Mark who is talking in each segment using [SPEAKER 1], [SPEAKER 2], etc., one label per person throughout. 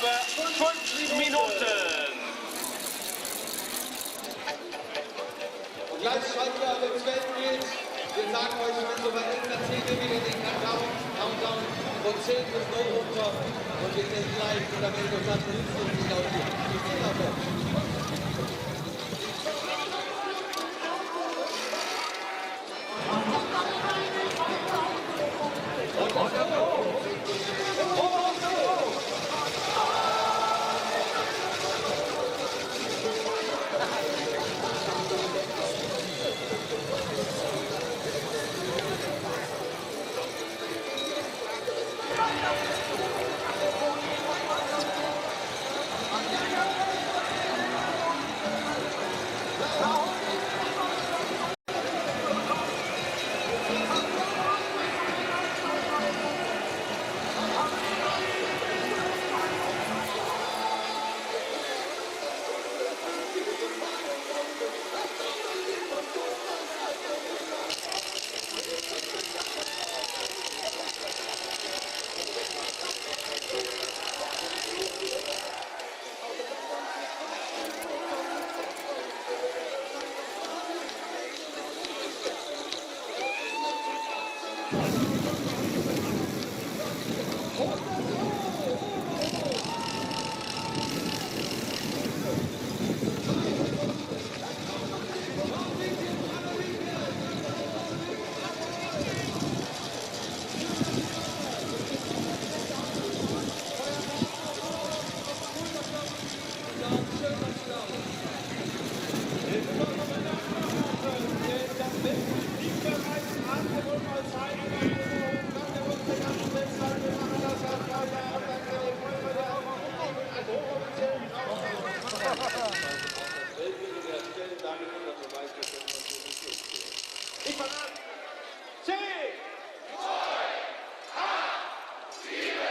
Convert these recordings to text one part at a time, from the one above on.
[SPEAKER 1] über 5 Minuten.
[SPEAKER 2] Und gleich schalten wir auf ins Feld geht. Wir sagen euch, wenn soweit ist, dann zählen wir wieder den Countdown von 10 bis 0 runter. Und wir sind gleich in der Weltmeisterschaft und laut hier. Ich sehe auf.
[SPEAKER 1] Ich fange an. 10, 9, 8, 7,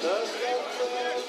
[SPEAKER 1] 6, 5, 4,
[SPEAKER 2] 5,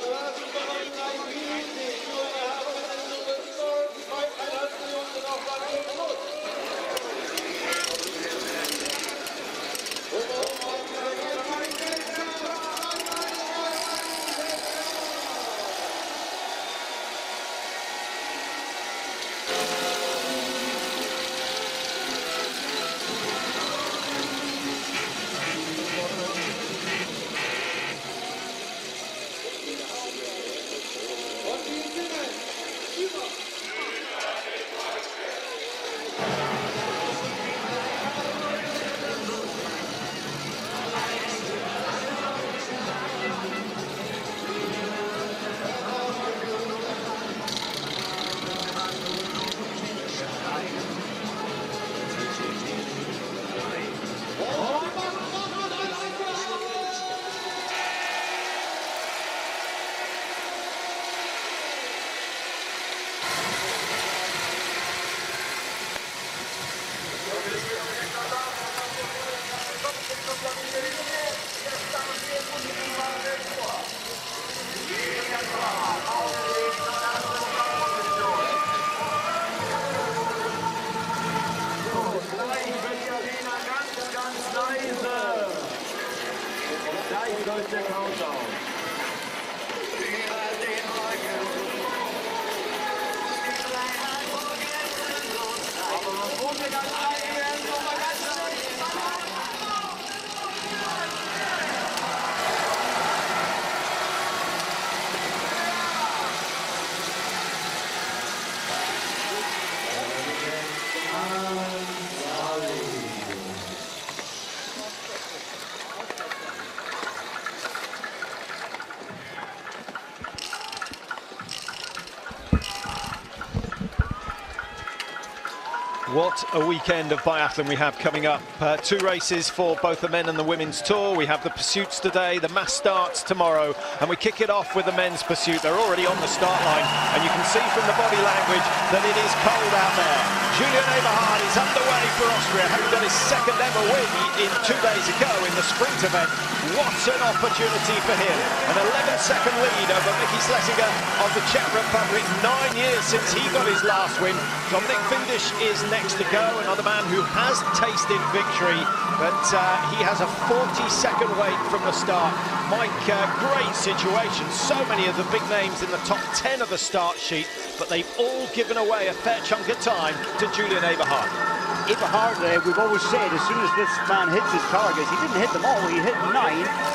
[SPEAKER 3] What a weekend of biathlon we have coming up. 2 races for both the men and the women's tour. We have the pursuits today, the mass starts tomorrow, and we kick it off with the men's pursuit. They're already on the start line, and you can see from the body language that it is cold out there. Julian Eberhard is underway for Austria, having got his second ever win in 2 days ago in the sprint event. What an opportunity for him. An 11-second lead over Mickey Schlesinger of the Czech Republic. 9 years since he got his last win. Dominic Vindish is next to go, another man who has tasted victory, but he has a 40-second wait from the start. Mike, great situation. So many of the big names in the top 10 of the start sheet, but they've all given away a fair chunk of time to Julian Eberhard.
[SPEAKER 4] Eberhard, we've always said, as soon as this man hits his targets, he didn't hit them all, he hit 9,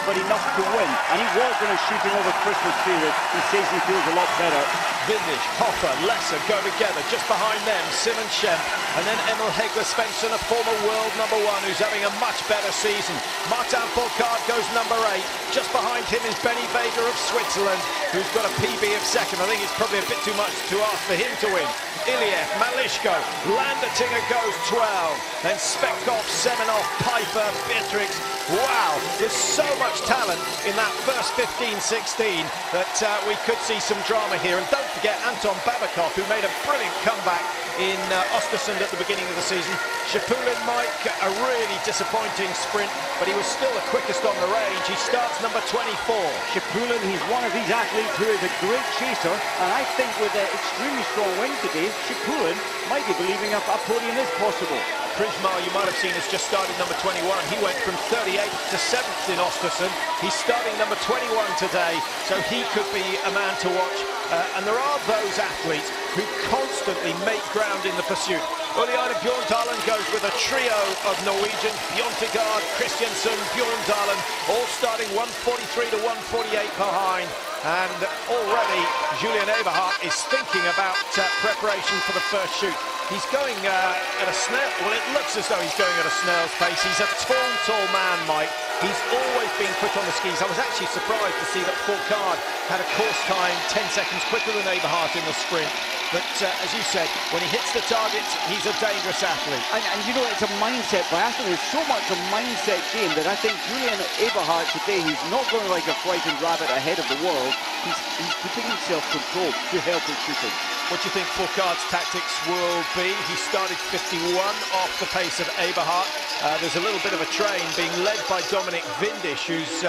[SPEAKER 4] but enough to win. And he was going to shooting over Christmas period. He says he feels a lot better.
[SPEAKER 3] Vindish, Hoffer, Lesser go together. Just behind them, Simon Schemp, and then Emil Hegler Svensson, a former world #1 who's having a much better season. Martin Fourcade goes number 8. Just behind him is Benny Vega of Switzerland, who's got a PB of 2nd. I think it's probably a bit too much to ask for him to win. Iliev, Malishko, Landertinger goes 12. Then Spekov, Semenov, Piper, Beatrix. Wow, there's so much talent in that first 15-16 that we could see some drama here. And don't forget Anton Babakov, who made a brilliant comeback in Östersund at the beginning of the season. Shapulin, Mike, a really disappointing sprint, but he was still the quickest on the range. He starts number 24.
[SPEAKER 4] Shapulin, he's one of these athletes who is a great chaser, and I think with an extremely strong wind today, Shapulin might be believing a podium is possible.
[SPEAKER 3] Krizmar, you might have seen, has just started number 21. He went from 38th to 7th in Östersund. He's starting number 21 today, so he could be a man to watch. And there are those athletes who constantly make ground in the pursuit. Uliana Bjorndalen goes with a trio of Norwegians, Bjørntegard, Christiansen, Bjorndalen, all starting 143 to 148 behind. And already Julian Eberhard is thinking about preparation for the first shoot. He's going at a snail, well, it looks as though he's going at a snail's pace. He's a tall man, Mike. He's always been quick on the skis. I was actually surprised to see that Fourcade had a course time 10 seconds quicker than Eberhard in the sprint. But as you said, when he hits the targets, he's a dangerous athlete.
[SPEAKER 4] And you know, it's a mindset. Biathlon is so much a mindset game that I think Julian Eberhard today, he's not going like a frightened rabbit ahead of the world. He's putting himself control to help his shooting.
[SPEAKER 3] What do you think Fourcade's tactics will be? He started 51 off the pace of Eberhard. There's a little bit of a train being led by Dominic Vindish, who's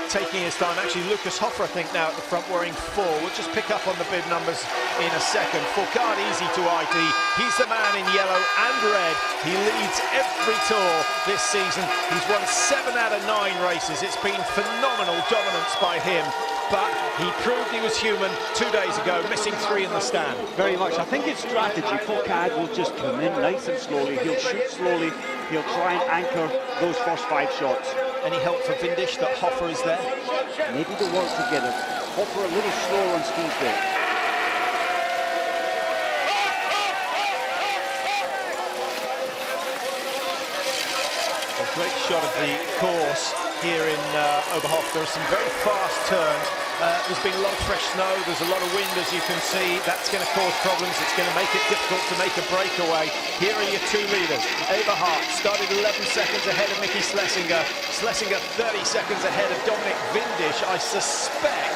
[SPEAKER 3] taking his time. Actually, Lucas Hoffer, I think, now at the front wearing 4. We'll just pick up on the bib numbers in a second. Fourcade easy to ID. He's the man in yellow and red. He leads every tour this season. He's won 7 out of 9 races. It's been phenomenal dominance by him. But he proved he was human 2 days ago, missing 3 in the stand.
[SPEAKER 4] Very much. I think it's strategy. Fourcade will just come in nice and slowly. He'll shoot slowly. He'll try and anchor those first 5 shots.
[SPEAKER 3] Any help for Vindish that Hoffer is there?
[SPEAKER 4] Maybe they'll work together. Hoffer a little slower on skis there.
[SPEAKER 3] A great shot of the course here in Oberhof. There are some very fast turns. There's been a lot of fresh snow, there's a lot of wind, as you can see. That's going to cause problems, it's going to make it difficult to make a breakaway. Here are your 2 leaders. Eberhard started 11 seconds ahead of Mickey Schlesinger. Schlesinger 30 seconds ahead of Dominic Vindish. I suspect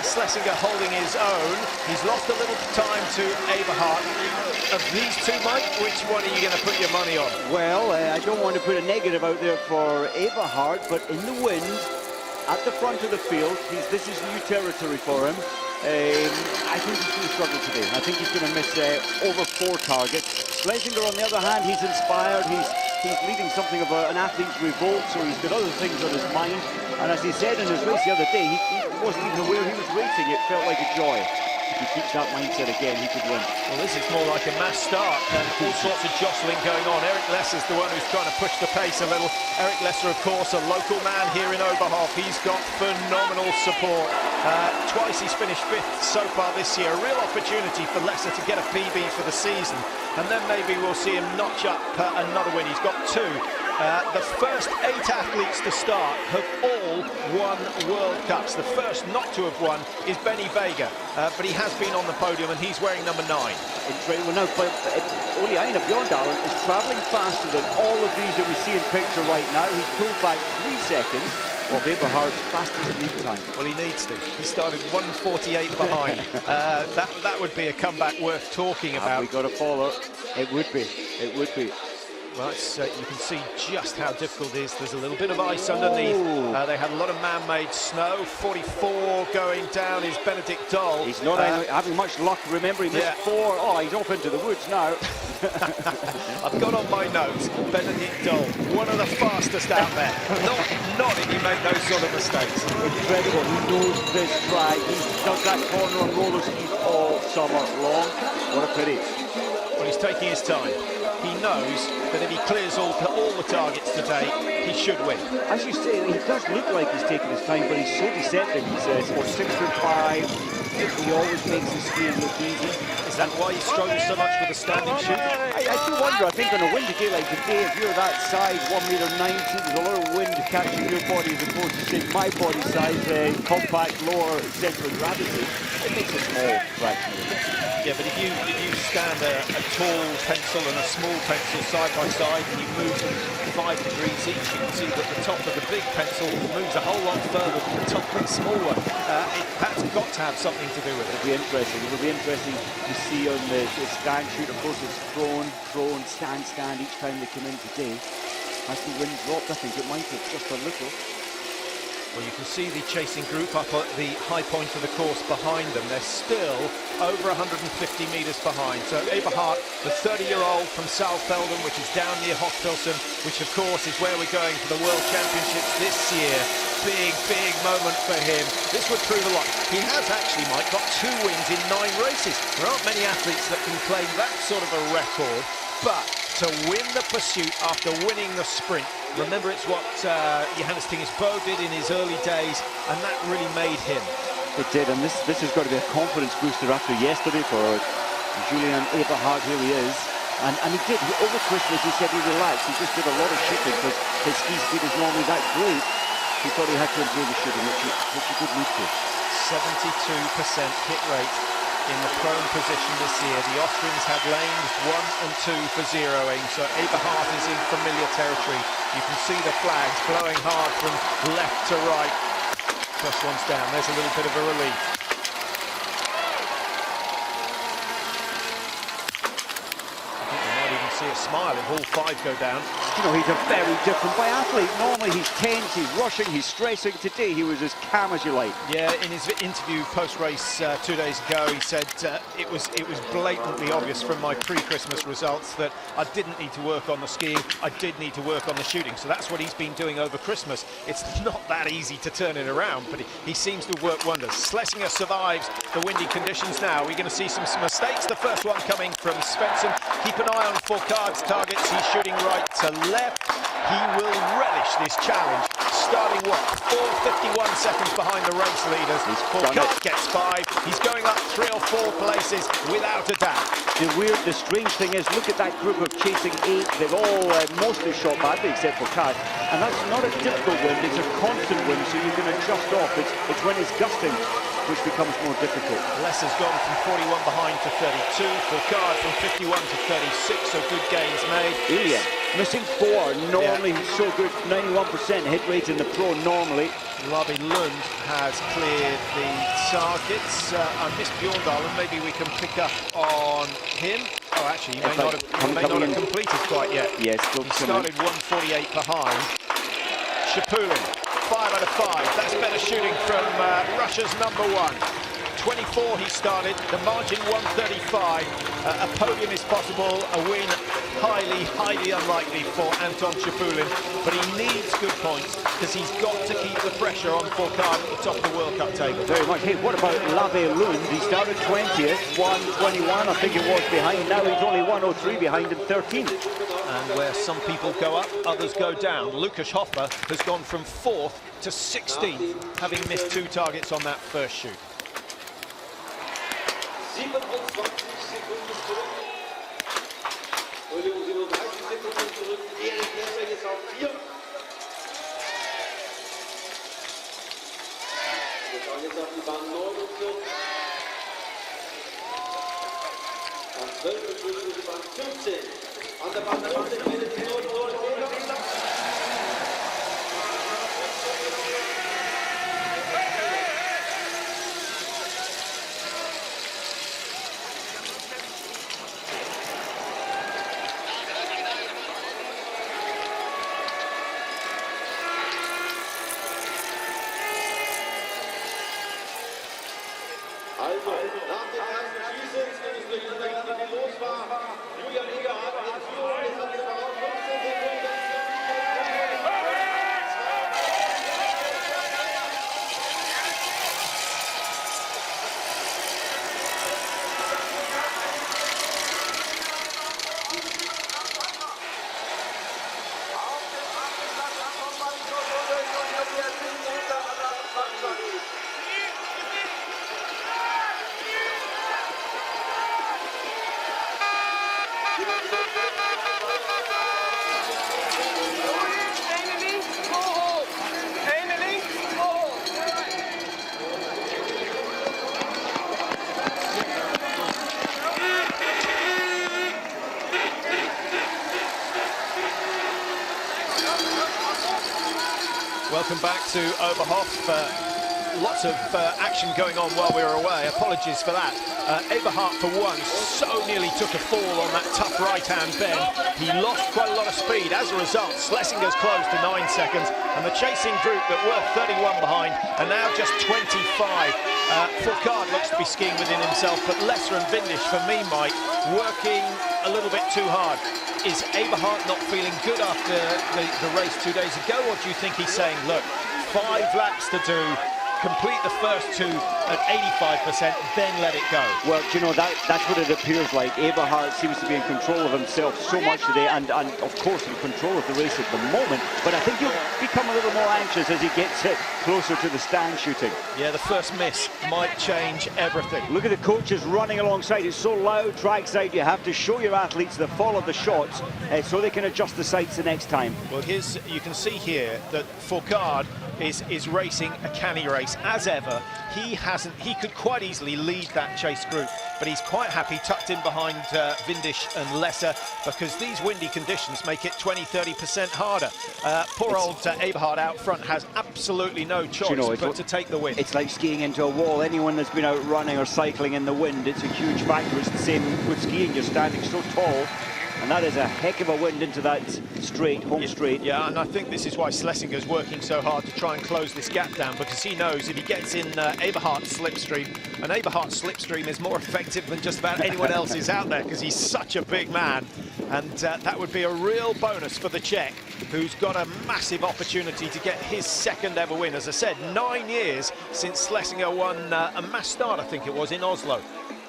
[SPEAKER 3] Schlesinger holding his own. He's lost a little time to Eberhard. Of these 2, Mike, which one are you going to put your money on?
[SPEAKER 4] Well, I don't want to put a negative out there for Eberhard, but in the wind, at the front of the field, this is new territory for him. I think he's going to struggle today. I think he's going to miss over 4 targets. Schlesinger, on the other hand, he's inspired. He's leading something of an athlete's revolt, so he's got other things on his mind. And as he said in his race the other day, he wasn't even aware he was racing. It felt like a joy. If he keeps that mindset again, he could win.
[SPEAKER 3] Well, this is more like a mass start, and all sorts of jostling going on. Eric Lesser's the one who's trying to push the pace a little. Eric Lesser, of course, a local man here in Oberhof. He's got phenomenal support. Twice he's finished 5th so far this year. A real opportunity for Lesser to get a PB for the season, and then maybe we'll see him notch up another win. He's got 2. The first 8 athletes to start have all won World Cups. The first not to have won is Benny Vega, but he has been on the podium and he's wearing number 9.
[SPEAKER 4] Well, now, but only Einar Bjorndalen is travelling faster than all of these that we see in picture right now. He's pulled back 3 seconds. Well, Eberhard's fastest lead time.
[SPEAKER 3] Well, he needs to. He started 1:48 behind. That would be a comeback worth talking about.
[SPEAKER 4] We got to follow. It would be. It would be.
[SPEAKER 3] Well, you can see just how difficult it is. There's a little bit of ice underneath. They had a lot of man-made snow. 44 going down is Benedict Doll.
[SPEAKER 4] He's not having much luck. Remember, he missed 4. Oh, he's off into the woods now.
[SPEAKER 3] I've got on my notes, Benedict Doll, one of the fastest out there. Not if you make those sort of mistakes.
[SPEAKER 4] Incredible. He knows this track. He's done that corner on roller skis all summer long. What a pity.
[SPEAKER 3] Well, he's taking his time. He knows that if he clears all the targets today, he should win.
[SPEAKER 4] As you say, he does look like he's taking his time, but he's so deceptive. He says, 6'5". He always makes his skiing look easy.
[SPEAKER 3] Is that why he struggles so much with the standing shoot?
[SPEAKER 4] I do wonder. I think on a windy day like today, if you're that size, 1'90", there's a lot of wind catching your body as opposed to, say, my body size, compact, lower center of gravity. It makes a small fraction of it.
[SPEAKER 3] Yeah, but if you stand a tall pencil and a small pencil side by side and you move them 5 degrees each, you can see that the top of the big pencil moves a whole lot further than the top of the small one. That's got to have something to do with it.
[SPEAKER 4] It'll be interesting. It'll be interesting to see on the stand shoot. Of course, it's thrown, stand each time they come in today. As the wind dropped, I think it might have just a little.
[SPEAKER 3] Well, you can see the chasing group up at the high point of the course behind them. They're still over 150 metres behind. So Eberhard, the 30-year-old from Saalfelden, which is down near Hochfilzen, which of course is where we're going for the World Championships this year. Big moment for him. This would prove a lot. He has actually, Mike, got 2 wins in 9 races. There aren't many athletes that can claim that sort of a record, but to win the pursuit after winning the sprint, remember it's what Johannes Tingesbo did in his early days, and that really made him.
[SPEAKER 4] It did, and this has got to be a confidence booster after yesterday for Julian Eberhard. Here he is. And he did, over Christmas he said he relaxed. He just did a lot of shooting because his ski speed is normally that great. He thought he had to improve his shooting, which he did need to.
[SPEAKER 3] 72% hit rate in the prone position this year. The Austrians had lanes 1 and 2 for zeroing, so Eberhard is in familiar territory. You can see the flags blowing hard from left to right. First one's down, there's a little bit of a relief. I think we might even see a smile if all 5 go down.
[SPEAKER 4] You know, he's a very different biathlete. Normally he's tense, he's rushing, he's stressing. Today he was as calm as you like.
[SPEAKER 3] Yeah, in his interview post-race 2 days ago, he said it was blatantly obvious from my pre-Christmas results that I didn't need to work on the skiing, I did need to work on the shooting. So that's what he's been doing over Christmas. It's not that easy to turn it around, but he seems to work wonders. Schlesinger survives the windy conditions now. We're going to see some mistakes. The first one coming from Svensson. Keep an eye on Fourcade's targets. He's shooting right to left. He will relish this challenge. Starting what? 4:51 seconds behind the race leaders. Fourcade gets 5. He's going up 3 or 4 places without a doubt.
[SPEAKER 4] The strange thing is, look at that group of chasing 8. They've all mostly shot badly except for Fourcade. And that's not a difficult wind, it's a constant wind, so you can adjust off. It's when it's gusting which becomes more difficult.
[SPEAKER 3] Lesser's gone from 41 behind to 32. Fourcade from 51 to 36, so good gains made.
[SPEAKER 4] Ilya missing 4. Normally he's so good, 91% hit rate in the pro normally.
[SPEAKER 3] Labi Lund has cleared the targets. I missed Bjorndalen. Maybe we can pick up on him. Oh, actually, he may not have completed quite yet.
[SPEAKER 4] Yes,
[SPEAKER 3] he started 1:48 behind. Shapulin, 5 out of 5. That's better shooting from Russia's number 1. 1:24 he started, the margin 1:35. A podium is possible, a win highly unlikely for Anton Shapulin, but he needs good points because he's got to keep the pressure on Fourcade at the top of the World Cup table.
[SPEAKER 4] Very much. Hey, what about Lave Lund? He started 20th, 1:21 I think it was behind. Now he's only 1:03 behind in 13th.
[SPEAKER 3] And where some people go up, others go down. Lukas Hoffer has gone from 4th to 16th, having missed 2 targets on that first shoot.
[SPEAKER 2] 27 Sekunden zurück. Entschuldigung, 37 Sekunden zurück. Erik Lesser jetzt auf 4. Wir schauen jetzt auf die Bahn 49. An 12 begrüßen wir die Bahn 15. An der Bahn 15 findet die 0. Also, nach dem ersten Schießen, wenn es durch die los war, Julian Egerhardt in Führung, jetzt hat es voraus 15 Sekunden.
[SPEAKER 3] Welcome back to Oberhof. Lots of action going on while we were away. Apologies for that. Eberhardt, for one, so nearly took a fall on that tough right-hand bend. He lost quite a lot of speed. As a result, Schlesinger's closed to 9 seconds, and the chasing group that were 31 behind are now just 25. Fourcade looks to be skiing within himself, but Lesser and Vindish, for me, Mike, working a little bit too hard. Is Eberhardt not feeling good after the race 2 days ago, or do you think he's saying, look, 5 laps to do, complete the first 2 at 85%, then let it go?
[SPEAKER 4] Well, you know, that's what it appears like. Eberhardt seems to be in control of himself so much today, and of course in control of the race at the moment, but I think he'll become a little more anxious as he gets it closer to the stand shooting.
[SPEAKER 3] Yeah, the first miss might change everything.
[SPEAKER 4] Look at the coaches running alongside. It's so loud trackside, you have to show your athletes the fall of the shots so they can adjust the sights the next time.
[SPEAKER 3] Well, you can see here that Fourcade is racing a canny race as ever. He could quite easily lead that chase group, but he's quite happy tucked in behind Vindish and Lesser, because these windy conditions make it 20-30% harder. Poor old Eberhardt out front has absolutely no choice but to take the win.
[SPEAKER 4] It's like skiing into a wall. Anyone that's been out running or cycling in the wind, it's a huge factor. It's the same with skiing. You're standing so tall, and that is a heck of a wind into that straight, home straight.
[SPEAKER 3] Yeah, and I think this is why Schlesinger's working so hard to try and close this gap down, because he knows if he gets in Eberhardt's slipstream, and Eberhardt's slipstream is more effective than just about anyone else's out there, because he's such a big man, and that would be a real bonus for the Czech, who's got a massive opportunity to get his 2nd ever win. As I said, 9 years since Schlesinger won a mass start, I think it was, in Oslo.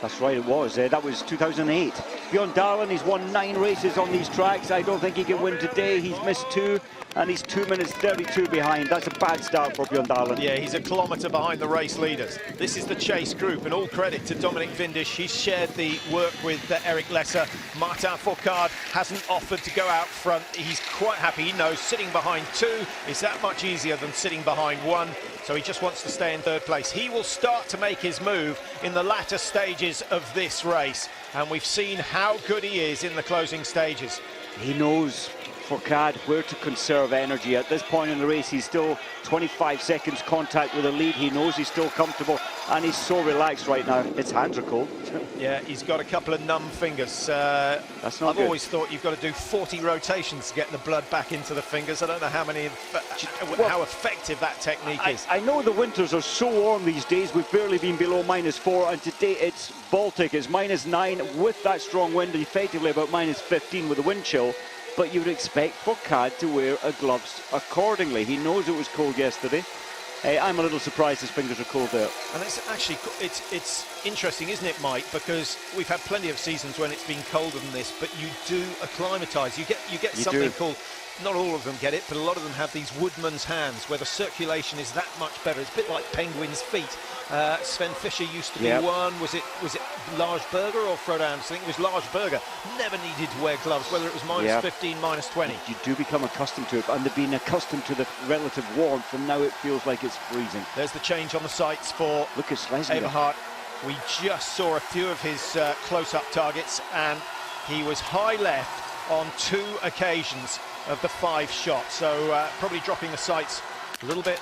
[SPEAKER 4] That's right, it was. That was 2008. Bjorn Dahlen, he's won 9 races on these tracks. I don't think he can win today. He's missed 2, and he's 2 minutes 32 behind. That's a bad start for Bjorn Dahlen.
[SPEAKER 3] Yeah, he's a kilometre behind the race leaders. This is the chase group, and all credit to Dominic Vindish. He's shared the work with Eric Lesser. Martin Fourcade hasn't offered to go out front. He's quite happy. He knows sitting behind 2 is that much easier than sitting behind 1. So he just wants to stay in 3rd place. He will start to make his move in the latter stages of this race, and we've seen how good he is in the closing stages.
[SPEAKER 4] He knows Fourcade where to conserve energy. At this point in the race, he's still 25 seconds contact with the lead. He knows he's still comfortable, and he's so relaxed right now. His hands are cold.
[SPEAKER 3] Yeah, he's got a couple of numb fingers.
[SPEAKER 4] That's not
[SPEAKER 3] I've
[SPEAKER 4] good.
[SPEAKER 3] always thought you've got to do 40 rotations to get the blood back into the fingers. I don't know how many, how effective that technique is.
[SPEAKER 4] I know the winters are so warm these days. We've barely been below -4, and today it's Baltic. It's -9 with that strong wind, effectively about -15 with the wind chill. But you would expect Fourcade to wear gloves accordingly. He knows it was cold yesterday. I'm a little surprised his fingers are cold there.
[SPEAKER 3] And it's actually, it's interesting, isn't it, Mike? Because we've had plenty of seasons when it's been colder than this, but you do acclimatise. You get something called, not all of them get it, but a lot of them have these woodman's hands where the circulation is that much better. It's a bit like penguin's feet. Sven Fischer used to be one. Was it Lars Berger or Frode Andersen? I think it was Lars Berger. Never needed to wear gloves, whether it was -15, -20.
[SPEAKER 4] You do become accustomed to it, and they've been accustomed to the relative warmth, and now it feels like it's freezing.
[SPEAKER 3] There's the change on the sights for Eberhard. We just saw a few of his close-up targets, and he was high left on 2 occasions of the 5 shots, so probably dropping the sights a little bit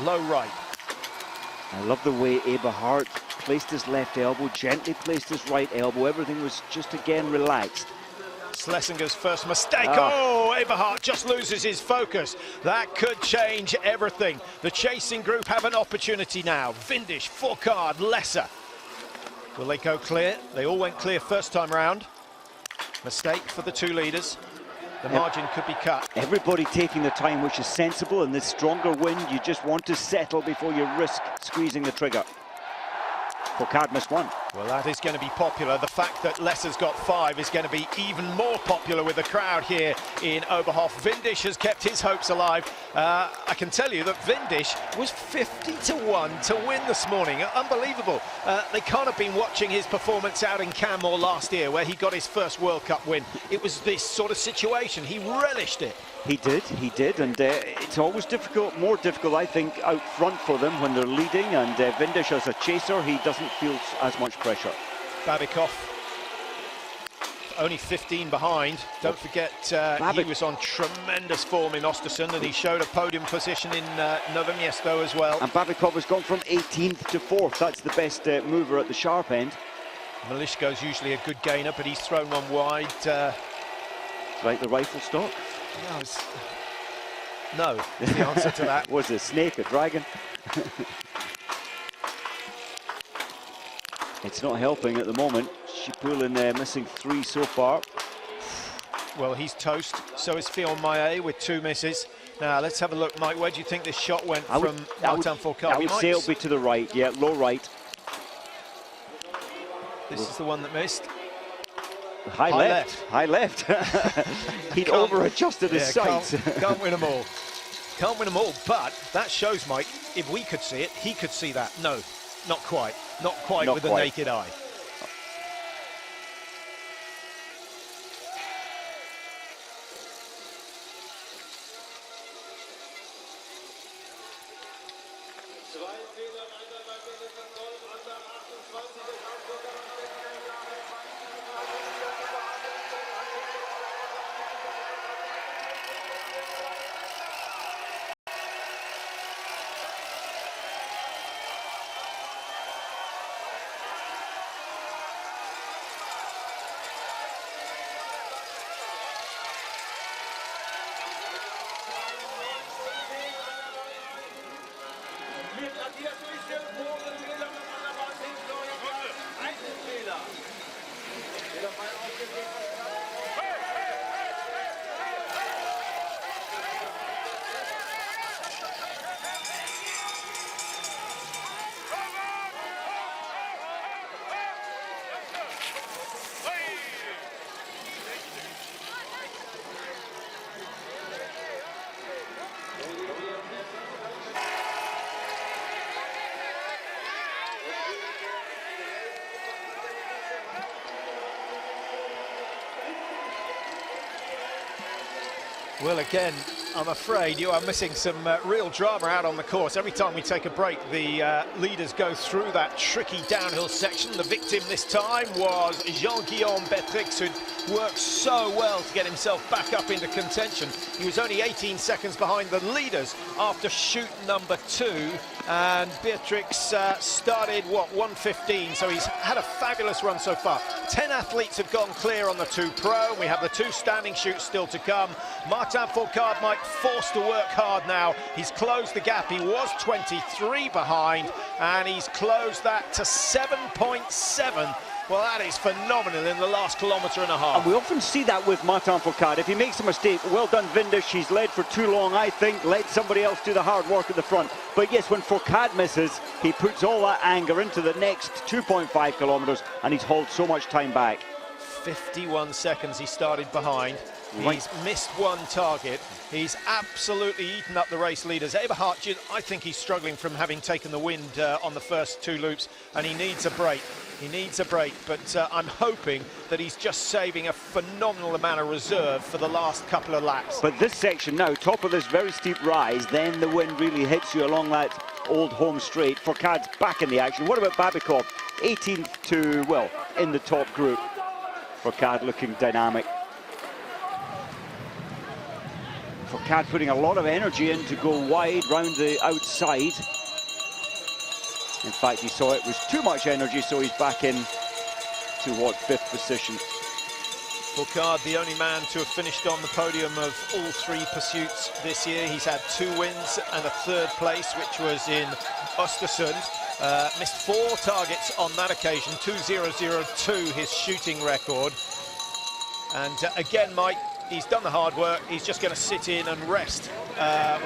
[SPEAKER 3] low right.
[SPEAKER 4] I love the way Eberhard placed his left elbow, gently placed his right elbow. Everything was just again relaxed.
[SPEAKER 3] Schlesinger's first mistake. Oh, Eberhard just loses his focus. That could change everything. The chasing group have an opportunity now. Windisch, Fourcade, Lesser. Will they go clear? They all went clear first time round. Mistake for the 2 leaders. The margin could be cut.
[SPEAKER 4] Everybody taking their time, which is sensible. In this stronger wind, you just want to settle before you risk squeezing the trigger. Fourcade missed 1.
[SPEAKER 3] Well, that is going to be popular. The fact that Lesser's got 5 is going to be even more popular with the crowd here in Oberhof. Windisch has kept his hopes alive. I can tell you that Windisch was 50-1 to win this morning. Unbelievable. They can't have been watching his performance out in Canmore last year, where he got his first World Cup win. It was this sort of situation. He relished it.
[SPEAKER 4] He did, and it's always difficult, more difficult, I think, out front for them when they're leading, and Windisch as a chaser, he doesn't feel as much pressure.
[SPEAKER 3] Babikov, only 15 behind. Don't forget, he was on tremendous form in Östersund, and he showed a podium position in Nowe Miesto as well.
[SPEAKER 4] And Babikov has gone from 18th to 4th. That's the best mover at the sharp end.
[SPEAKER 3] Malishko's usually a good gainer, but he's thrown one wide.
[SPEAKER 4] Like the rifle stock?
[SPEAKER 3] No, is the answer to that.
[SPEAKER 4] Was a snake a dragon? It's not helping at the moment. Schipulin missing 3 so far.
[SPEAKER 3] Well, he's toast. So is Fillon Maillet with 2 misses. Now, let's have a look, Mike. Where do you think this shot went from Martin Fourcade?
[SPEAKER 4] I would say it'll be to the right. Yeah, low right.
[SPEAKER 3] This is the one that missed.
[SPEAKER 4] High left. He'd over-adjusted his sights.
[SPEAKER 3] Can't win them all. Can't win them all, but that shows, Mike, if we could see it, he could see that. No, not quite. Not quite with the naked eye. Well, again, I'm afraid you are missing some real drama out on the course. Every time we take a break, the leaders go through that tricky downhill section. The victim this time was Jean-Guillaume Beatrix, who worked so well to get himself back up into contention. He was only 18 seconds behind the leaders after shoot number 2. And Beatrix started, what, 1:15, so he's had a fabulous run so far. 10 athletes have gone clear on the 2 pro. We have the 2 standing shoots still to come. Martin Fourcade might force to work hard now. He's closed the gap. He was 23 behind, and he's closed that to 7.7. Well, that is phenomenal in the last kilometre and a half.
[SPEAKER 4] And we often see that with Martin Fourcade. If he makes a mistake, well done, Vindish. He's led for too long, I think. Let somebody else do the hard work at the front. But yes, when Fourcade misses, he puts all that anger into the next 2.5 kilometres, and he's hauled so much time back.
[SPEAKER 3] 51 seconds he started behind.
[SPEAKER 4] Right.
[SPEAKER 3] He's missed 1 target. He's absolutely eaten up the race leaders. Eberhard, I think he's struggling from having taken the wind on the first 2 loops, and he needs a break. He needs a break, but I'm hoping that he's just saving a phenomenal amount of reserve for the last couple of laps.
[SPEAKER 4] But this section now, top of this very steep rise, then the wind really hits you along that old home straight. Fourcade's back in the action. What about Babikov? 18th to, well, in the top group. Fourcade looking dynamic. Fourcade putting a lot of energy in to go wide round the outside. In fact, he saw it was too much energy, so he's back in to what, 5th position.
[SPEAKER 3] Fourcade, the only man to have finished on the podium of all 3 pursuits this year. He's had 2 wins and a 3rd place, which was in Östersund. Missed 4 targets on that occasion, 2.002 his shooting record. And again, Mike, he's done the hard work. He's just going to sit in and rest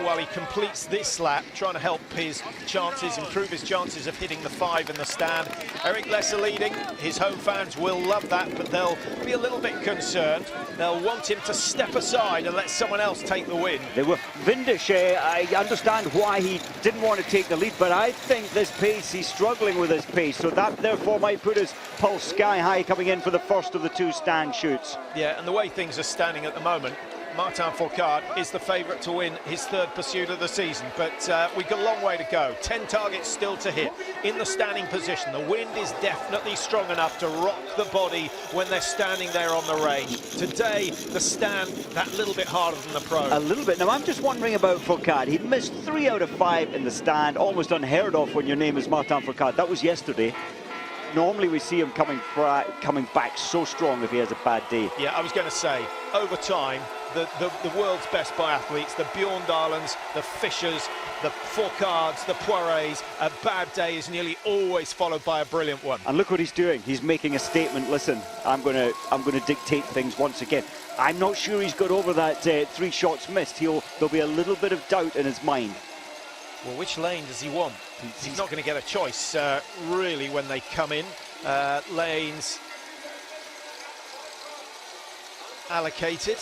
[SPEAKER 3] while he completes this lap, trying to help his chances, improve his chances of hitting the 5 in the stand. Eric Lesser leading. His home fans will love that, but they'll be a little bit concerned. They'll want him to step aside and let someone else take the win.
[SPEAKER 4] They were Vindish. I understand why he didn't want to take the lead, but I think this pace, he's struggling with his pace, so that therefore might put his pulse sky high coming in for the first of the 2 stand shoots.
[SPEAKER 3] Yeah, and the way things are standing at the moment, Martin Fourcade is the favourite to win his 3rd pursuit of the season, but we've got a long way to go. 10 targets still to hit in the standing position. The wind is definitely strong enough to rock the body when they're standing there on the range. Today, the stand that little bit harder than the pro.
[SPEAKER 4] A little bit. Now, I'm just wondering about Fourcade. He missed 3 out of 5 in the stand, almost unheard of when your name is Martin Fourcade. That was yesterday. Normally we see him coming back so strong if he has a bad day.
[SPEAKER 3] Yeah, I was going to say, over time, the world's best biathletes, the Bjorndalens, the Fischers, the Fourcades, the Poirets, a bad day is nearly always followed by a brilliant one.
[SPEAKER 4] And look what he's doing. He's making a statement. Listen, I'm going to dictate things once again. I'm not sure he's got over that 3 shots missed. There'll be a little bit of doubt in his mind.
[SPEAKER 3] Well, which lane does he want? He's not going to get a choice, really, when they come in. Lanes allocated.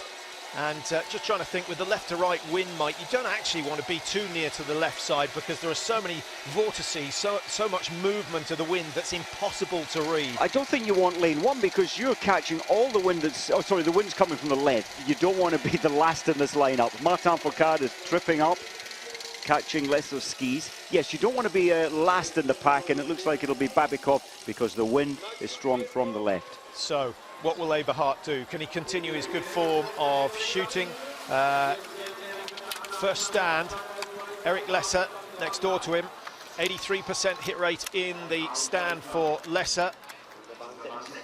[SPEAKER 3] And just trying to think, with the left to right wind, Mike, you don't actually want to be too near to the left side because there are so many vortices, so much movement of the wind that's impossible to read.
[SPEAKER 4] I don't think you want lane 1 because you're catching all the wind that's... Oh, sorry, the wind's coming from the left. You don't want to be the last in this lineup. Martin Fourcade is tripping up, catching lesser skis. Yes, you don't want to be last in the pack, and it looks like it'll be Babikov because the wind is strong from the left.
[SPEAKER 3] So, what will Eberhard do? Can he continue his good form of shooting? First stand, Eric Lesser next door to him. 83% hit rate in the stand for Lesser.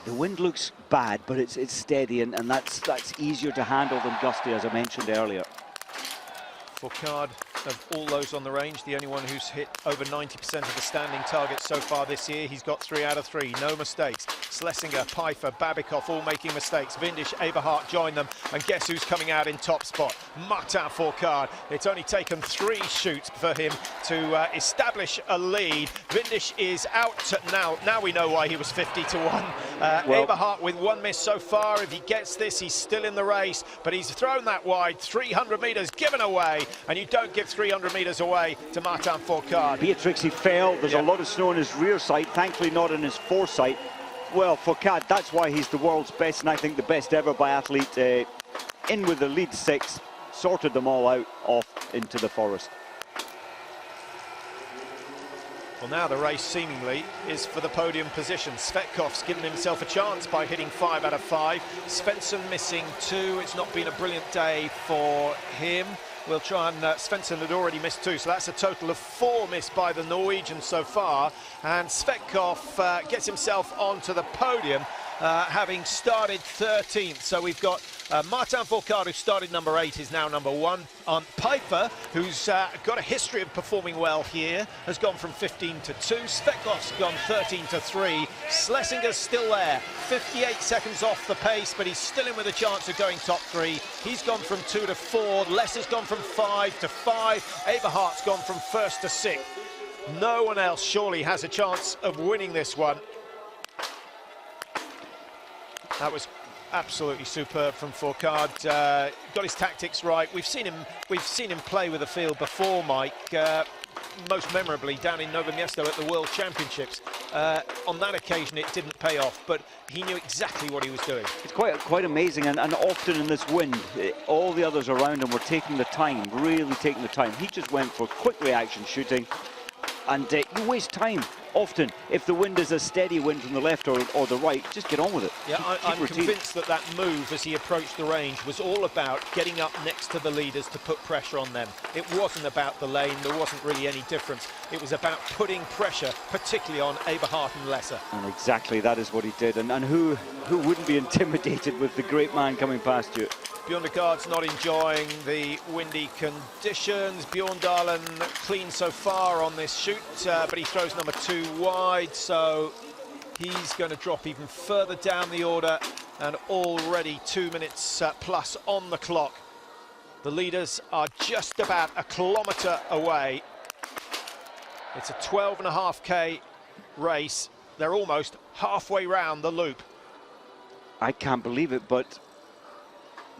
[SPEAKER 4] The wind looks bad, but it's steady, and that's easier to handle than gusty, as I mentioned earlier.
[SPEAKER 3] Fourcade, of all those on the range, the only one who's hit over 90% of the standing targets so far this year. He's got 3 out of 3, no mistakes. Schlesinger, Pfeiffer, Babikov all making mistakes. Vindish, Eberhard join them, and guess who's coming out in top spot? Martin Fourcade. It's only taken 3 shoots for him to establish a lead. Vindish is out now. Now we know why he was 50 to 1. Eberhard with 1 miss so far. If he gets this, he's still in the race, but he's thrown that wide. 300 metres given away, and you don't give 300 metres away to Martin Fourcade.
[SPEAKER 4] Beatrix, he fell. There's a lot of snow in his rear sight, thankfully not in his foresight. Well, Fourcade, that's why he's the world's best, and I think the best ever biathlete, in with the lead 6. sorted them all out off into the forest.
[SPEAKER 3] Well, now the race seemingly is for the podium position. Svetkov's given himself a chance by hitting 5 out of 5. Svensson missing 2. It's not been a brilliant day for him. We'll try and Svensson had already missed 2, so that's a total of 4 missed by the Norwegians so far. And Svetkov gets himself onto the podium, having started 13th. So we've got Martin Fourcade, who started number 8, is now number 1. Piper, who's got a history of performing well here, has gone from 15 to 2. Svetkov's gone 13 to 3. Schlesinger's still there, 58 seconds off the pace, but he's still in with a chance of going top 3. He's gone from 2 to 4. Lesser's gone from 5 to 5. Eberhardt's gone from 1st to 6th. No one else surely has a chance of winning this one. That was absolutely superb from Fourcade. Got his tactics right. We've seen him play with the field before, Mike. Most memorably down in Novo Mesto at the World Championships. On that occasion, it didn't pay off, but he knew exactly what he was doing.
[SPEAKER 4] It's quite amazing, and often in this wind, all the others around him were taking the time, really taking the time. He just went for quick reaction shooting, and you waste time. Often, if the wind is a steady wind from the left or the right, just get on with it.
[SPEAKER 3] Yeah, I'm convinced that move as he approached the range was all about getting up next to the leaders to put pressure on them. It wasn't about the lane, there wasn't really any difference. It was about putting pressure, particularly on Eberhardt and Lesser.
[SPEAKER 4] And exactly that is what he did. And who wouldn't be intimidated with the great man coming past you?
[SPEAKER 3] Bjørnegård's not enjoying the windy conditions. Bjørndalen clean so far on this shoot, but he throws number 2 wide, so he's going to drop even further down the order, and already 2 minutes plus on the clock. The leaders are just about a kilometre away. It's a 12.5k race. They're almost halfway round the loop.
[SPEAKER 4] I can't believe it, but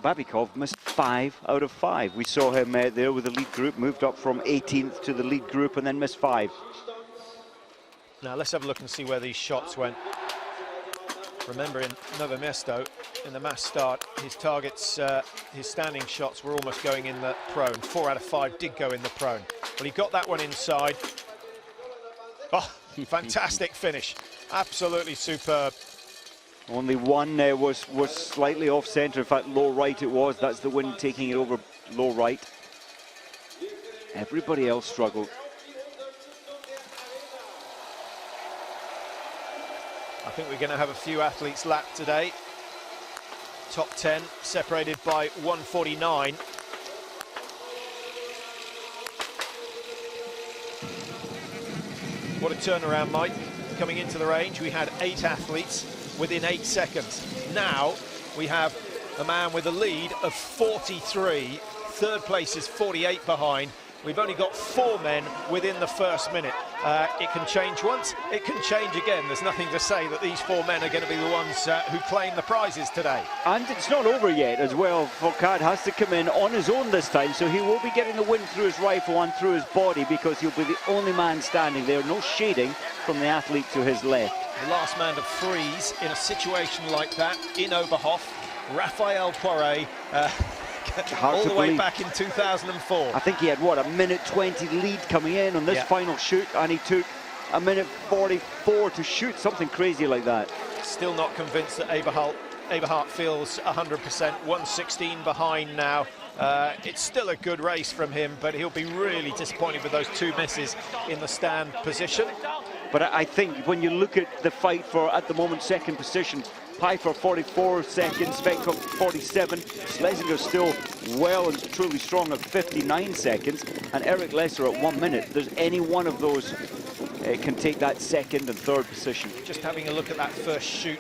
[SPEAKER 4] Babikov missed 5 out of 5. We saw him there with the lead group, moved up from 18th to the lead group and then missed 5.
[SPEAKER 3] Now let's have a look and see where these shots went. Remember, in Novo Mesto, in the mass start, his targets, his standing shots were almost going in the prone. 4 out of 5 did go in the prone. But he got that one inside. Oh, fantastic finish. Absolutely superb.
[SPEAKER 4] Only one was slightly off centre. In fact, low right it was. That's the wind taking it over low right. Everybody else struggled.
[SPEAKER 3] I think we're going to have a few athletes lapped today. Top 10 separated by 149. What a turnaround, Mike. Coming into the range, we had 8 athletes within 8 seconds. Now we have a man with a lead of 43. Third place is 48 behind. We've only got 4 men within the first minute. It can change once, it can change again. There's nothing to say that these 4 men are going to be the ones who claim the prizes today.
[SPEAKER 4] And it's not over yet as well. Fourcade has to come in on his own this time, so he will be getting the wind through his rifle and through his body, because he'll be the only man standing there. No shading from the athlete to his left.
[SPEAKER 3] The last man to freeze in a situation like that in Oberhof, Raphael Poiré, all the way back in 2004.
[SPEAKER 4] I think he had, what, a minute 20 lead coming in on this final shoot, and he took a minute 44 to shoot, something crazy like that.
[SPEAKER 3] Still not convinced that Eberhardt feels 100%, 116 behind now. It's still a good race from him, but he'll be really disappointed with those 2 misses in the stand position.
[SPEAKER 4] But I think when you look at the fight for, at the moment, second position, Piper 44 seconds, Svetkov 47, Schlesinger still well and truly strong at 59 seconds, and Eric Lesser at 1 minute. There's any one of those can take that second and third position.
[SPEAKER 3] Just having a look at that first shoot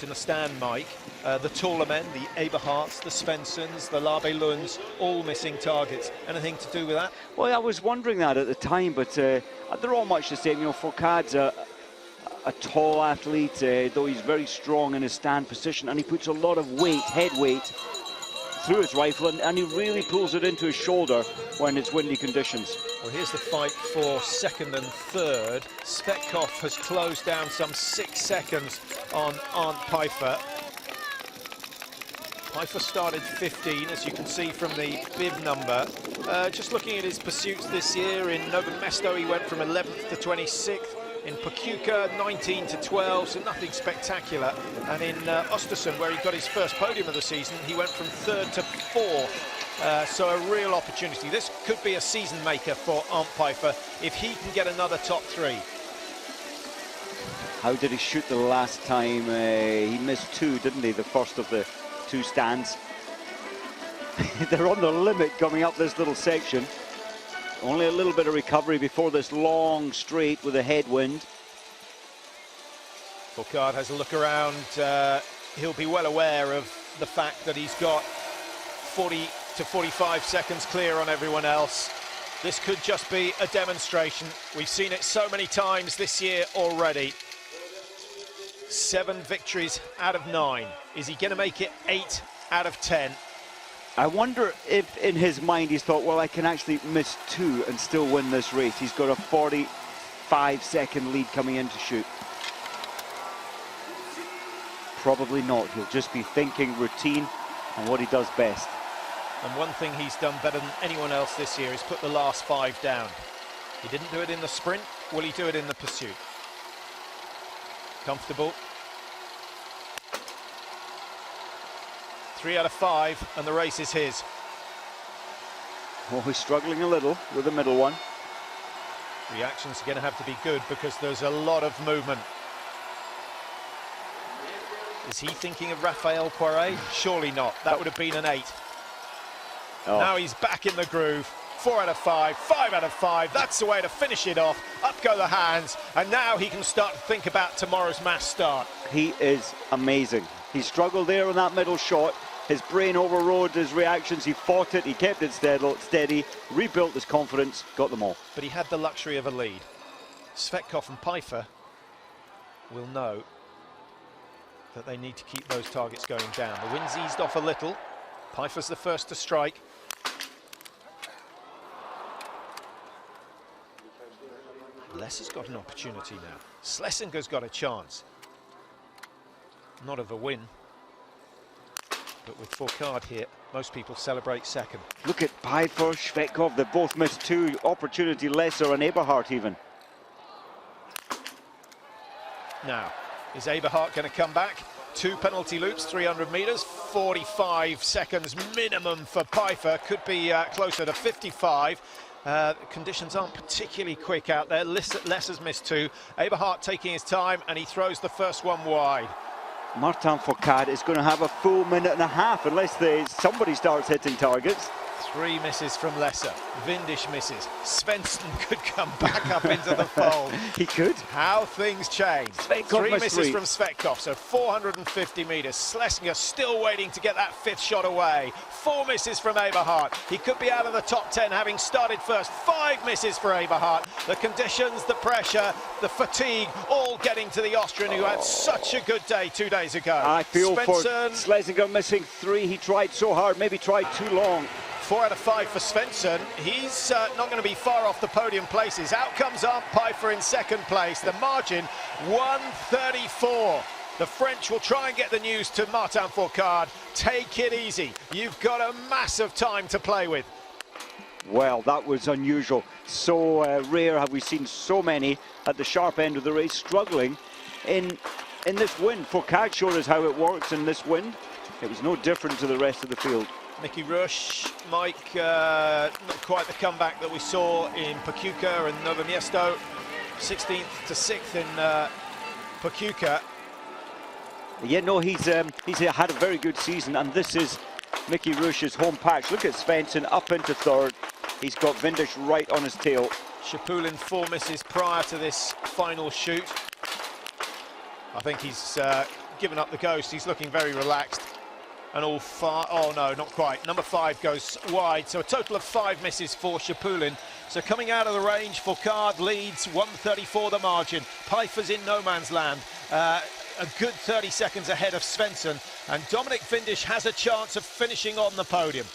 [SPEAKER 3] in the stand, Mike. The taller men, the Eberhardts, the Svenssons, the Labe Lunds, all missing targets. Anything to do with that?
[SPEAKER 4] Well, I was wondering that at the time, but they're all much the same. You know, Fourcade's a tall athlete, though he's very strong in his stand position, and he puts a lot of weight, head weight, through his rifle, and he really pulls it into his shoulder when it's windy conditions.
[SPEAKER 3] Well, here's the fight for second and third. Svetkov has closed down some 6 seconds on Arndt Piper. Pfeiffer started 15, as you can see from the bib number. Just looking at his pursuits this year, in Novo Mesto he went from 11th to 26th. In Pachuca, 19 to 12, so nothing spectacular. And in Östersund, where he got his first podium of the season, he went from 3rd to 4th. So a real opportunity. This could be a season maker for Arndt Pfeiffer if he can get another top 3.
[SPEAKER 4] How did he shoot the last time? He missed 2, didn't he? The first of the 2 stands. They're on the limit coming up this little section. Only a little bit of recovery before this long straight with a headwind.
[SPEAKER 3] Fourcade has a look around. He'll be well aware of the fact that he's got 40 to 45 seconds clear on everyone else. This could just be a demonstration. We've seen it so many times this year already. 7 victories out of 9. Is he going to make it 8 out of 10?
[SPEAKER 4] I wonder if in his mind he's thought, well, I can actually miss 2 and still win this race. He's got a 45-second lead coming in to shoot. Probably not. He'll just be thinking routine and what he does best.
[SPEAKER 3] And one thing he's done better than anyone else this year is put the last 5 down. He didn't do it in the sprint. Will he do it in the pursuit? Comfortable. 3 out of 5, and the race is his.
[SPEAKER 4] Oh, he's struggling a little with the middle one.
[SPEAKER 3] Reactions are going to have to be good because there's a lot of movement. Is he thinking of Raphael Poiré? Surely not. That would have been an 8. Oh. Now he's back in the groove. 4 out of 5, 5 out of 5. That's the way to finish it off. Up go the hands, and now he can start to think about tomorrow's mass start.
[SPEAKER 4] He is amazing. He struggled there on that middle shot. His brain overrode his reactions. He fought it, he kept it steady, rebuilt his confidence, got them all.
[SPEAKER 3] But he had the luxury of a lead. Svetkov and Pfeiffer will know that they need to keep those targets going down. The wind's eased off a little. Pfeiffer's the first to strike. Lesser's got an opportunity now. Schlesinger's got a chance. Not of a win. But with Fourcade here, most people celebrate second.
[SPEAKER 4] Look at Pfeiffer, Svetkov, they both missed 2. Opportunity Lesser and Eberhardt even.
[SPEAKER 3] Now, is Eberhardt going to come back? 2 penalty loops, 300 metres, 45 seconds minimum for Pfeiffer. Could be closer to 55. Conditions aren't particularly quick out there. Lesser's missed 2. Eberhardt taking his time, and he throws the first one wide.
[SPEAKER 4] Martin Fourcade is going to have a full minute and a half unless somebody starts hitting targets.
[SPEAKER 3] 3 misses from Lesser. Windisch misses. Svensson could come back up into the fold.
[SPEAKER 4] He could.
[SPEAKER 3] How things change.
[SPEAKER 4] Svetkov
[SPEAKER 3] 3 misses from Svetkov, so 450 metres. Schlesinger still waiting to get that 5th shot away. 4 misses from Eberhardt. He could be out of the top 10 having started first. 5 misses for Eberhardt. The conditions, the pressure, the fatigue, all getting to the Austrian who had such a good day 2 days ago.
[SPEAKER 4] I feel for Schlesinger missing 3. He tried so hard, maybe tried too long.
[SPEAKER 3] 4 out of 5 for Svensson. He's not going to be far off the podium places. Out comes Arndt Pfeiffer in 2nd place. The margin, 134. The French will try and get the news to Martin Fourcade. Take it easy. You've got a massive time to play with.
[SPEAKER 4] Well, that was unusual. So rare have we seen so many at the sharp end of the race struggling in this wind. Fourcade showed us how it works in this wind. It was no different to the rest of the field.
[SPEAKER 3] Mickey Rush, Mike, not quite the comeback that we saw in Pachuca and Novo Mesto. 16th to 6th in Pachuca.
[SPEAKER 4] Yeah, no, he's had a very good season, and this is Mickey Rush's home patch. Look at Svensson up into 3rd. He's got Windisch right on his tail.
[SPEAKER 3] Shapulin 4 misses prior to this final shoot. I think he's given up the ghost. He's looking very relaxed. And all far, oh no, not quite. Number 5 goes wide, so a total of 5 misses for Shapulin. So coming out of the range, Fourcade leads 134 the margin. Pfeiffer's in no man's land. A good 30 seconds ahead of Svensson, and Dominik Windisch has a chance of finishing on the podium.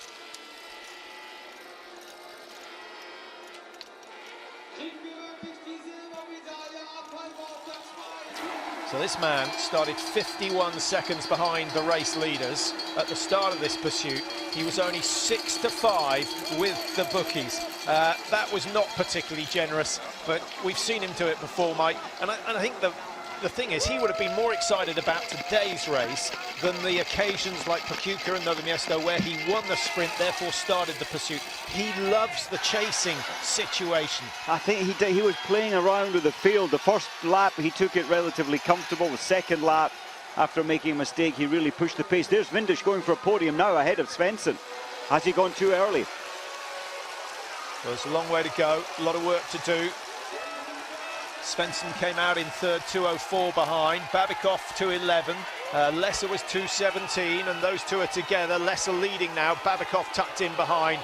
[SPEAKER 3] So this man started 51 seconds behind the race leaders at the start of this pursuit. He was only 6-5 with the bookies. That was not particularly generous, but we've seen him do it before, Mike. And I think the thing is, he would have been more excited about today's race than the occasions like Pachuca and Novo Mesto where he won the sprint, therefore started the pursuit. He loves the chasing situation.
[SPEAKER 4] I think he was playing around with the field. The first lap, he took it relatively comfortable. The second lap, after making a mistake, he really pushed the pace. There's Windisch going for a podium now ahead of Svensson. Has he gone too early?
[SPEAKER 3] Well, it's a long way to go, a lot of work to do. Svensson came out in third, 2:04 behind. Babikov 2:11. Lesser was 2:17, and those two are together. Lesser leading now. Babikov tucked in behind.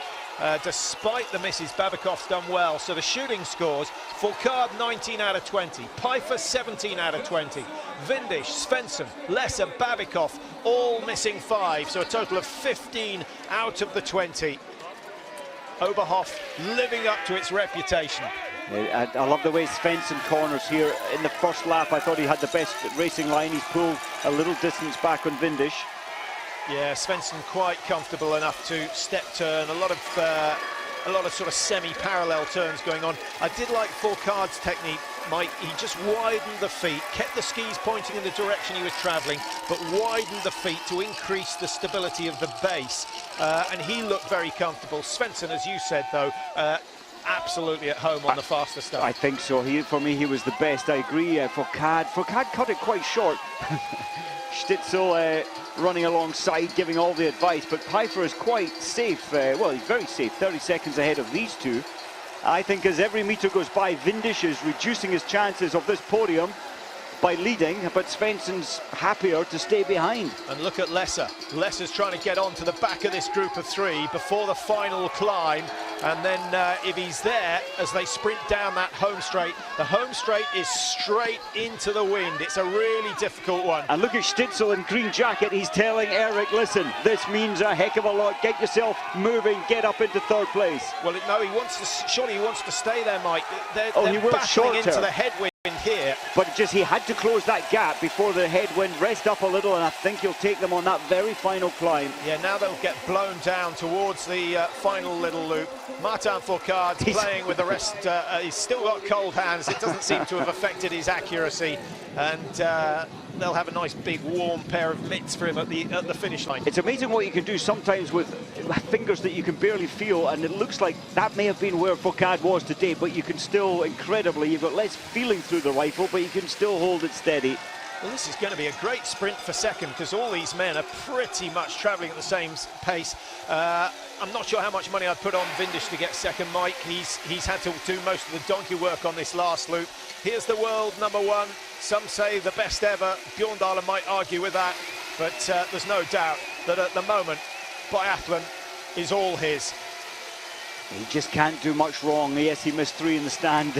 [SPEAKER 3] Despite the misses, Babikov's done well. So the shooting scores: Fourcade 19 out of 20, Pfeiffer 17 out of 20, Windisch, Svensson, Lesser, Babikov all missing 5. So a total of 15 out of the 20. Oberhof living up to its reputation.
[SPEAKER 4] I love the way Svensson corners here. In the first lap, I thought he had the best racing line. He's pulled a little distance back on Windisch.
[SPEAKER 3] Yeah, Svensson quite comfortable enough to step turn. A lot of sort of semi-parallel turns going on. I did like Fourcade's technique, Mike. He just widened the feet, kept the skis pointing in the direction he was travelling, but widened the feet to increase the stability of the base. And he looked very comfortable. Svensson, as you said, though, absolutely at home on the faster stuff.
[SPEAKER 4] I think so. For me, he was the best. I agree. Fourcade cut it quite short. Stitzel running alongside, giving all the advice, but Pfeiffer is quite safe. Well, he's very safe, 30 seconds ahead of these two. I think as every metre goes by, Windisch is reducing his chances of this podium by leading, but Svensson's happier to stay behind.
[SPEAKER 3] And look at Lesser. Lesser's trying to get on to the back of this group of 3 before the final climb, and then if he's there as they sprint down that home straight, the home straight is straight into the wind. It's a really difficult one.
[SPEAKER 4] And look at Stitzel in green jacket. He's telling Eric, listen, this means a heck of a lot. Get yourself moving, get up into third place.
[SPEAKER 3] Well, no, he wants to. Surely he wants to stay there, Mike. They're
[SPEAKER 4] he will
[SPEAKER 3] battling into the headwind here.
[SPEAKER 4] But just he had to close that gap before the headwind, rest up a little, and I think he'll take them on that very final climb.
[SPEAKER 3] Yeah, now they'll get blown down towards the final little loop. Martin Fourcade playing with the rest. He's still got cold hands. It doesn't seem to have affected his accuracy, and they'll have a nice big warm pair of mitts for him at the finish line.
[SPEAKER 4] It's amazing what you can do sometimes with fingers that you can barely feel, and it looks like that may have been where Fourcade was today, but you can still, incredibly, you've got less feeling through the rifle, but you can still hold it steady.
[SPEAKER 3] Well, this is going to be a great sprint for second, because all these men are pretty much travelling at the same pace. I'm not sure how much money I'd put on Windisch to get second, Mike. He's had to do most of the donkey work on this last loop. Here's the world #1. Some say the best ever. Bjorndalen might argue with that, but there's no doubt that at the moment, Biathlon is all his.
[SPEAKER 4] He just can't do much wrong. Yes, he missed 3 in the stand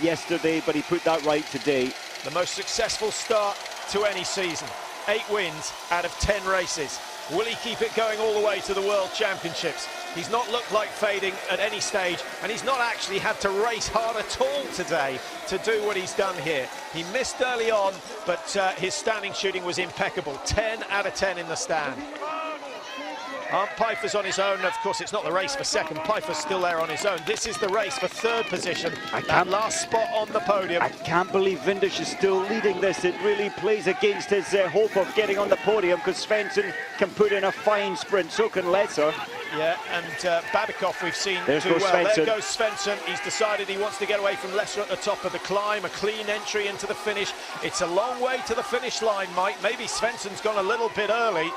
[SPEAKER 4] yesterday, but he put that right today.
[SPEAKER 3] The most successful start to any season. 8 wins out of 10 races. Will he keep it going all the way to the World Championships? He's not looked like fading at any stage, and he's not actually had to race hard at all today to do what he's done here. He missed early on, but his standing shooting was impeccable. 10 out of 10 in the stand. Pfeiffer's on his own. Of course, it's not the race for second. Pfeiffer's still there on his own. This is the race for third position. That last spot on the podium.
[SPEAKER 4] I can't believe Windisch is still leading this. It really plays against his hope of getting on the podium, because Svensson can put in a fine sprint, so can Lesser.
[SPEAKER 3] Yeah, and Babikov we've seen do well.
[SPEAKER 4] Svensson.
[SPEAKER 3] There goes Svensson. He's decided he wants to get away from Lesser at the top of the climb. A clean entry into the finish. It's a long way to the finish line, Mike. Maybe Svensson's gone a little bit early.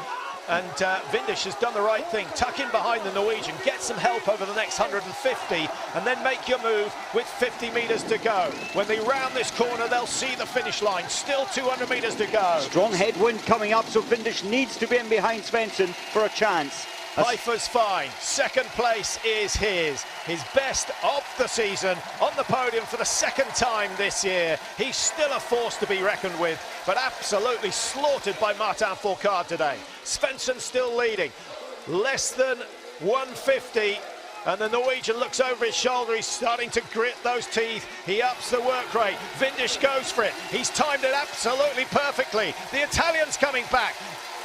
[SPEAKER 3] And Windisch has done the right thing. Tuck in behind the Norwegian, get some help over the next 150, and then make your move with 50 metres to go. When they round this corner, they'll see the finish line. Still 200 metres to go.
[SPEAKER 4] Strong headwind coming up, so Windisch needs to be in behind Svensson for a chance.
[SPEAKER 3] Pfeiffer's fine. Second place is his best of the season, on the podium for the second time this year. He's still a force to be reckoned with, but absolutely slaughtered by Martin Fourcade today. Svensson still leading. Less than 150 And the Norwegian looks over his shoulder. He's starting to grit those teeth. He ups the work rate. Vindish goes for it. He's timed it absolutely perfectly. The Italian's coming back.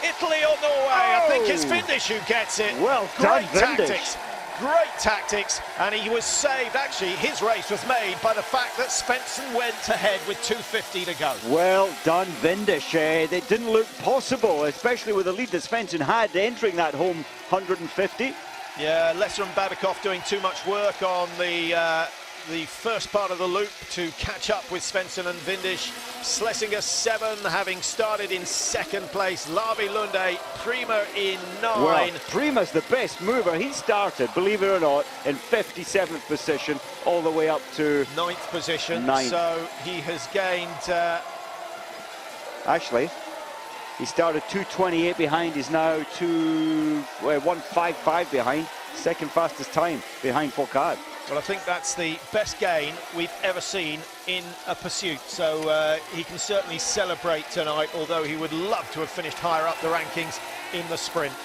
[SPEAKER 3] Italy or Norway? I think it's Vindish who gets it.
[SPEAKER 4] Well done,
[SPEAKER 3] Great
[SPEAKER 4] Vindish.
[SPEAKER 3] tactics. Great tactics. And he was saved. Actually, his race was made by the fact that Svensson went ahead with 2:50 to go.
[SPEAKER 4] Well done, Vindish. It didn't look possible, especially with the lead that Svensson had entering that home 150.
[SPEAKER 3] Yeah, Lesser and Babikov doing too much work on the first part of the loop to catch up with Svensson and Vindish. Schlesinger 7, having started in second place. Lavi Lunde, Prima in 9.
[SPEAKER 4] Well, Prima's the best mover. He started, believe it or not, in 57th position, all the way up to
[SPEAKER 3] 9th position.
[SPEAKER 4] 9th.
[SPEAKER 3] So he has gained...
[SPEAKER 4] Actually, he started 2:28 behind. He's now 1:55 behind. Second fastest time behind Foucault.
[SPEAKER 3] Well, I think that's the best gain we've ever seen in a pursuit. So he can certainly celebrate tonight, although he would love to have finished higher up the rankings in the sprint.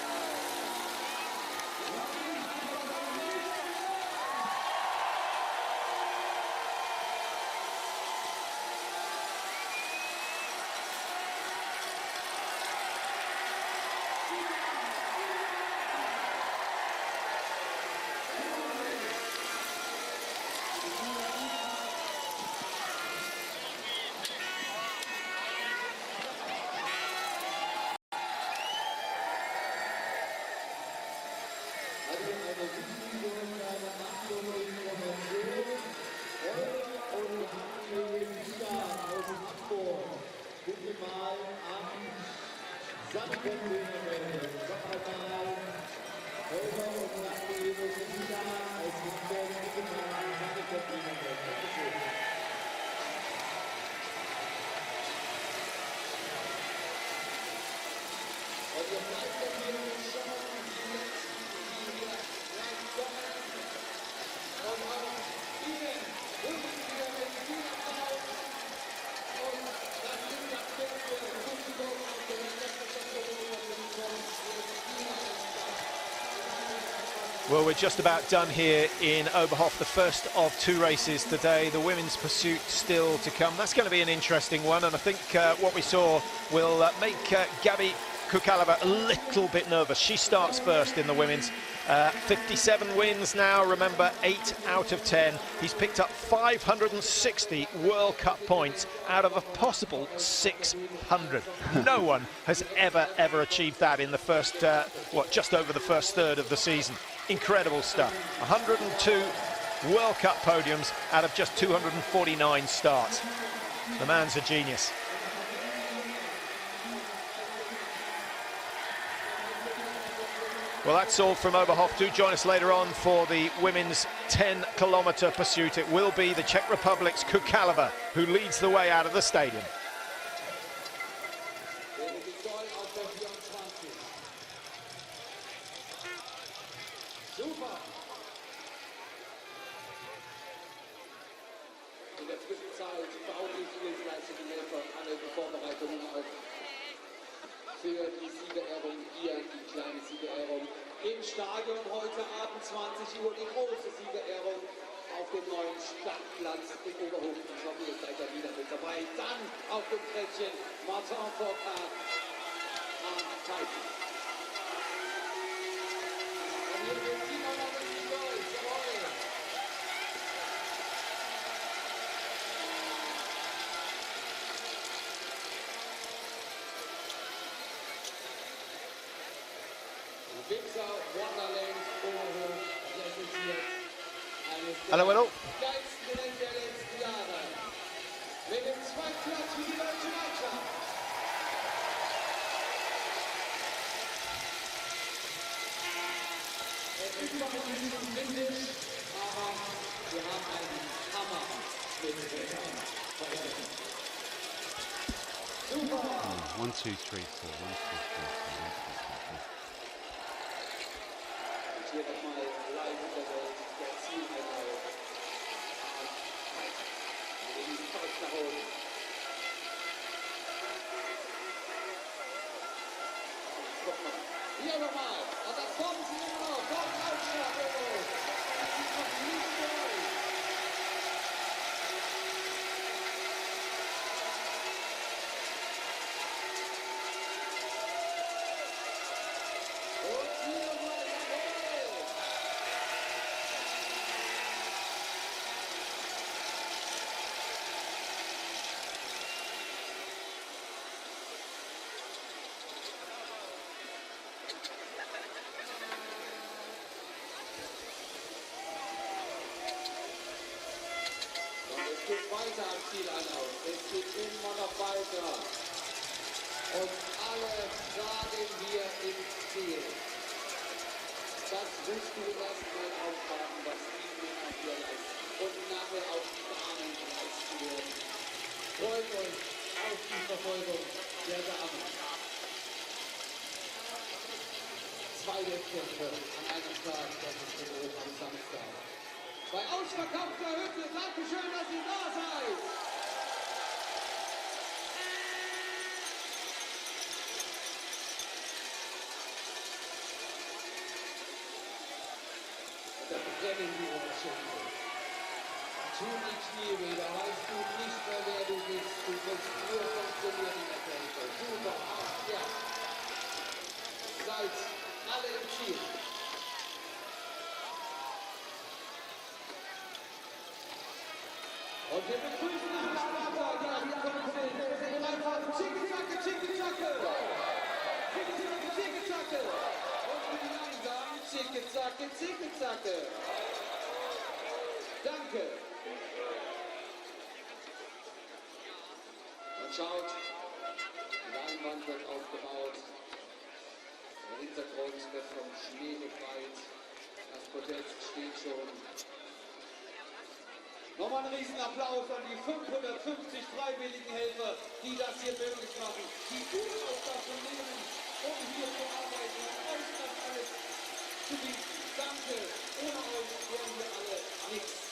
[SPEAKER 3] Well, we're just about done here in Oberhof, the first of 2 races today. The women's pursuit still to come. That's going to be an interesting one, and I think what we saw will make Gabi Kukalova a little bit nervous. She starts first in the women's. 57 wins now, remember 8 out of 10. He's picked up 560 World Cup points out of a possible 600. No one has ever achieved that in the first, just over the first third of the season. Incredible stuff. 102 World Cup podiums out of just 249 starts. The man's a genius. Well, that's all from Oberhof. Do join us later on for the women's 10-kilometre pursuit. It will be the Czech Republic's Kukalova who leads the way out of the stadium.
[SPEAKER 2] In der Zwischenzeit Baulichkeitsleistungen Helfer alle Vorbereitungen auf für die Siegerehrung hier, die kleine Siegerehrung im Stadion heute Abend 20 Uhr, die große Siegerehrung auf dem neuen Stadtplatz in Oberhof. Ich hoffe, ihr seid da wieder mit dabei. Dann auf dem Treppchen Martin Foucault am Teich. Und hier geht Simon noch in die Gold. Jawohl.
[SPEAKER 3] Hello, hello.
[SPEAKER 5] One, two, three, four. 1, 2, 3, 4.
[SPEAKER 2] Hier nochmal live in der Welt der Zieleinheit. Den Faust nach oben. Hier nochmal. Und da kommen sie immer noch. Kommt Aufschlag. ist noch nicht bereit. Und hier mal jawohl. Und es geht weiter am Zielanlauf. Es geht immer noch weiter. Und alle sagen wir ins Ziel. Das musst du erstmal aufhaben, was die Männer hier leisten. Und nachher auch die Damen leisten werden. Freut euch auf die Verfolgung der Damen. Zwei Wettkämpfe an einem Tag, das ist der Oberhof am Samstag. Bei ausverkaufter Hütte, Dankeschön, dass ihr da seid. Da brennen die Oberschenkel. Tun die Knie weh, da weißt du nicht mehr, wer du bist. Du musst nur funktionieren in der Kälte. Super, ja. Seid alle im Ziel. Und wir begrüßen den Starter, ja, hier kommen sie. Wir sind bereit, Zicke-Zacke, Zicke-Zacke. Zicke-Zacke, Zicke-Zacke. Und für die Langsamen, Zicke-Zacke, Zicke-Zacke. Danke. Und schaut, die Leinwand wird aufgebaut. Der Hintergrund wird vom Schnee befreit. Das Podest steht schon. Nochmal einen riesen Applaus an die 550 freiwilligen Helfer, die das hier möglich machen, die Urlaubssachen nehmen, um hier zu arbeiten und euch das alles zu bieten. Danke, ohne euch wären wir alle nichts.